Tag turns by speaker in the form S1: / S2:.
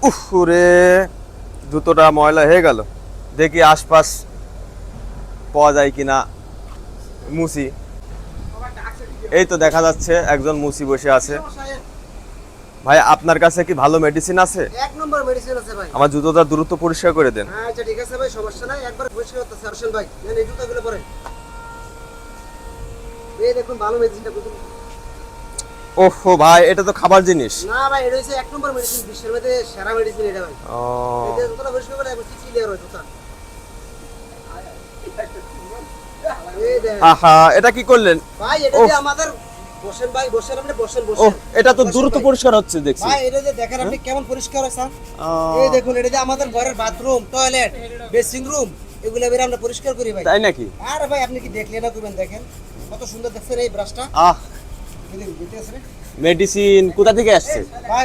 S1: উফ রে, জুতোটা ময়লা হয়ে গেল। দেখি আশপাশ পাওয়া যায় কিনা মুসি। এই তো দেখা যাচ্ছে একজন মুসি বসে আছে। ভাই আপনার কাছে কি ভালো মেডিসিন আছে?
S2: এক নম্বর মেডিসিন আছে ভাই।
S1: আমার জুতোটা দ্রুত পরিষ্কার করে দেন।
S2: হ্যাঁ আচ্ছা ঠিক আছে ভাই, সমস্যা নাই, একবার পরিষ্কার করতেছি। আসেন ভাই, নেন এই জুতাগুলো পরেন। এই দেখুন ভালো মেডিসিনটা বুঝুন।
S1: ওহো ভাই, এটা তো খাবার জিনিস।
S2: না ভাই, এটা হচ্ছে এক নম্বর মেডিসিন, বিশ্বের মধ্যে সেরা মেডিসিন এটা ভাই।
S1: ও
S2: এই যে জুতাটা পরিষ্কার করে একবার ক্লিয়ার হয় জুতা। এই দেখেন
S1: আহা, এটা কি করলেন?
S2: ভাই, এটা
S1: ওহ।
S2: যে আমাদের বসেন ভাই, বসেন, আপনি বসেন
S1: ও,
S2: বসেন।
S1: এটা তো
S2: বসেন
S1: দ্রুত
S2: ভাই।
S1: পরিষ্কার হচ্ছে দেখছি।
S2: ভাই এটা যে দেখেন আপনি কেমন পরিষ্কার হয়েছে।
S1: আহ,
S2: এই দেখুন, এটা যে আমাদের ঘরের বাথরুম, টয়লেট, বেসিং রুম, এগুলো বের আমরা পরিষ্কার করি ভাই।
S1: তাই নাকি?
S2: আরে ভাই আপনি কি দেখলেন না? করবেন, দেখেন কত সুন্দর দেখছেন এই ব্রাশটা।
S1: আহ,
S2: দেখতে আছে
S1: মেডিসিন কোথা থেকে আসছে?
S2: ভাই